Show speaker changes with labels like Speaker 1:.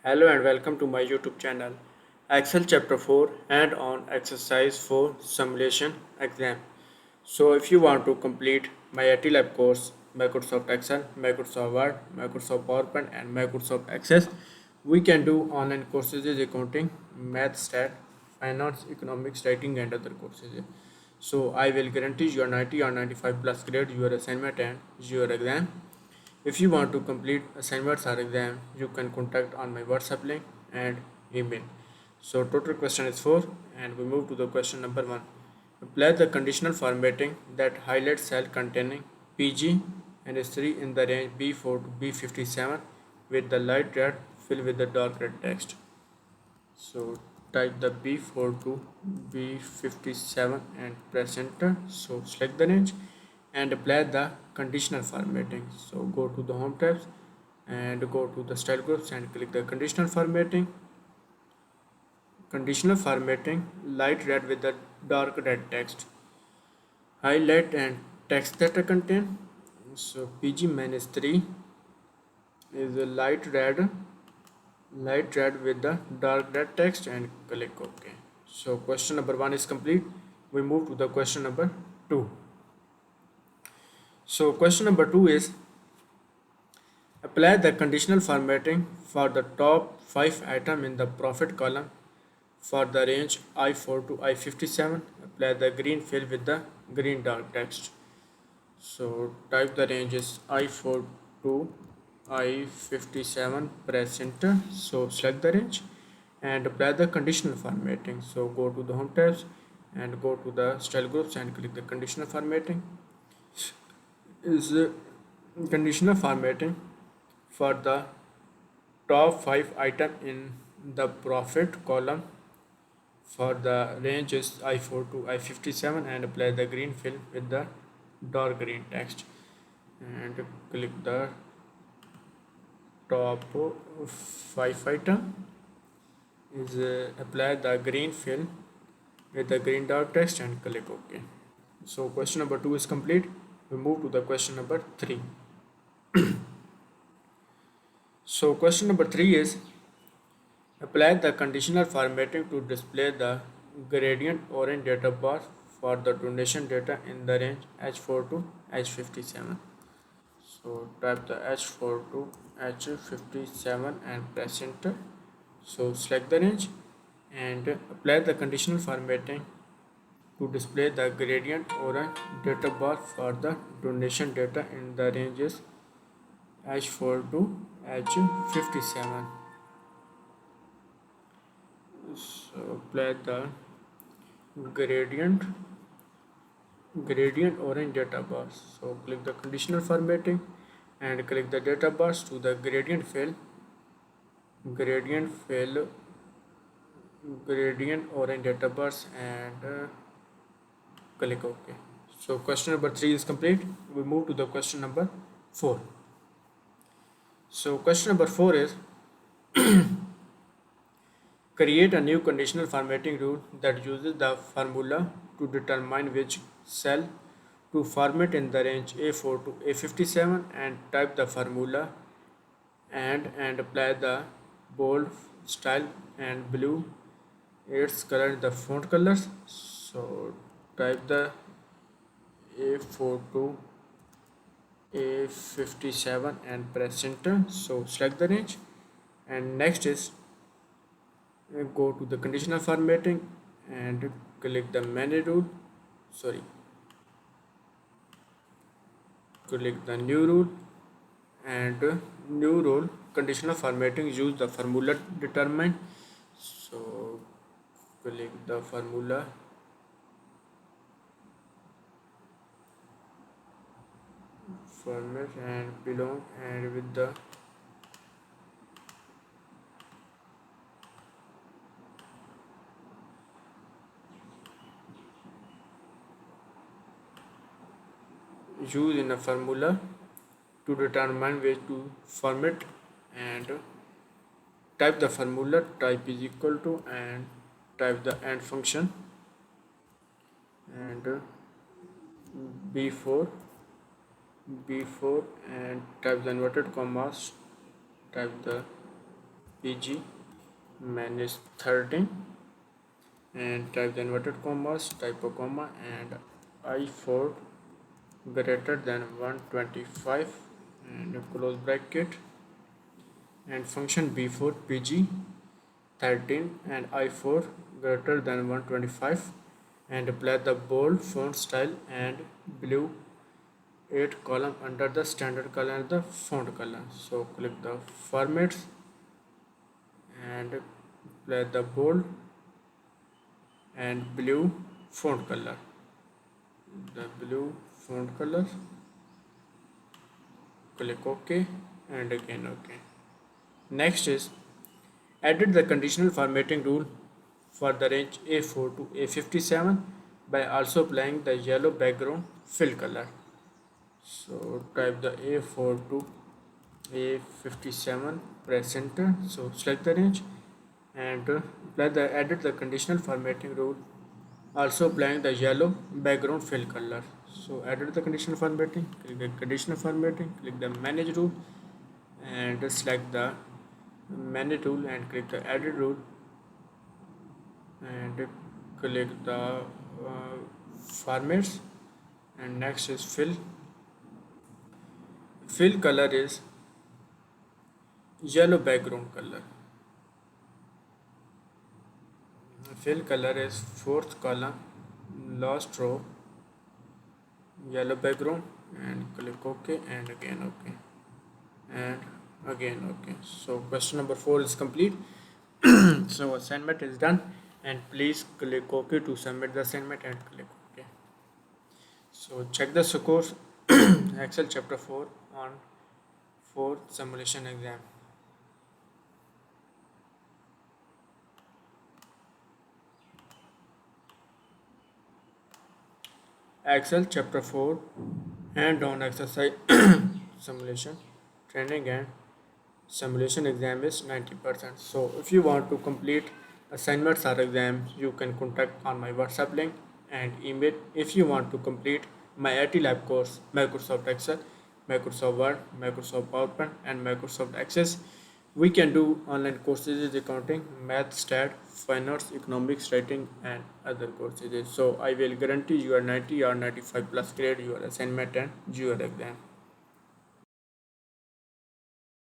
Speaker 1: Hello and welcome to my YouTube channel. Excel chapter 4 and on exercise for simulation exam. So if you want to complete my MylTLab course, Microsoft Excel, Microsoft Word, Microsoft PowerPoint and Microsoft Access, we can do online courses is accounting, math, stat, finance, economics, writing and other courses. So I will guarantee your 90 or 95 plus grade your assignment and your exam. If you want to complete assignments or exam, you can contact on my WhatsApp link and email. So total question is 4 and we move to the question number 1. Apply the conditional formatting that highlights cell containing PG and is 3 in the range B4 to B57 with the light red filled with the dark red text. So type the B4 to B57 and press enter. So select the range and apply the conditional formatting. So go to the home tabs and go to the style groups and click the conditional formatting. Conditional formatting light red with the dark red text. Highlight and text that contain. So PG minus 3 is a light red with the dark red text and click OK. So question number 1 is complete. We move to the question number 2. So question number 2 is apply the conditional formatting for the top 5 item in the profit column for the range I4 to I57. Apply the green fill with the green dark text. So type the range is I4 to I57, press enter. So select the range and apply the conditional formatting. So go to the home tabs and go to the style groups and click the conditional formatting. Is conditional formatting for the top 5 item in the profit column for the range is I4 to I57 and apply the green fill with the dark green text and click the top 5 item is apply the green fill with the green dark text and click OK. So question number 2 is complete. We move to the question number 3. So question number 3 is apply the conditional formatting to display the gradient orange data bar for the donation data in the range H4 to H57. So type the H4 to H57 and press enter. So select the range and apply the conditional formatting to display the gradient orange data bar for the donation data in the ranges H4 to H57. So apply the gradient orange data bars. So click the conditional formatting and click the data bars to the gradient fill gradient orange data bars and click OK. So question number 3 is complete. We move to the question number 4. So question number 4 is create a new conditional formatting rule that uses the formula to determine which cell to format in the range A4 to A57 and type the formula and apply the bold style and blue its color in the font colors. So type the A4 to A57 and press enter. So select the range and next is go to the conditional formatting and click the menu rule, click the new rule and new rule conditional formatting use the formula determine. So click the formula format and belong and with the use in a formula to determine where to format and type the formula type is equal to and type the and function and b4 and type the inverted commas, type the PG minus 13 and type the inverted commas, type a comma and I4 greater than 125 and close bracket and function B4 PG 13 and I4 greater than 125 and apply the bold font style and blue 8 column under the standard color and the font color. So click the formats and apply the bold and blue font color, the blue font color, click OK and again OK. Next is edit the conditional formatting rule for the range A4 to A57 by also applying the yellow background fill color. So type the A4 to A57, press enter. So select the range and apply the edit the conditional formatting rule, also applying the yellow background fill color. So edit the conditional formatting, click the conditional formatting, click the manage rule and select the manage tool and click the edit rule and click the formats and next is fill color is yellow background color, fill color is fourth column last row yellow background and click OK and again OK and again OK. So question number 4 is complete. So assignment is done and please click OK to submit the assignment and click OK. So check the scores Excel chapter 4 on 4 simulation exam. Excel chapter 4 hand-on exercise simulation training and simulation exam is 90%. So if you want to complete assignments or exams, you can contact on my WhatsApp link and email. If you want to complete my MylTLab course, Microsoft Excel, Microsoft Word, Microsoft PowerPoint and Microsoft Access, we can do online courses in accounting, math, stat, finance, economics, writing and other courses. So I will guarantee you a 90 or 95 plus grade your assignment and your exam.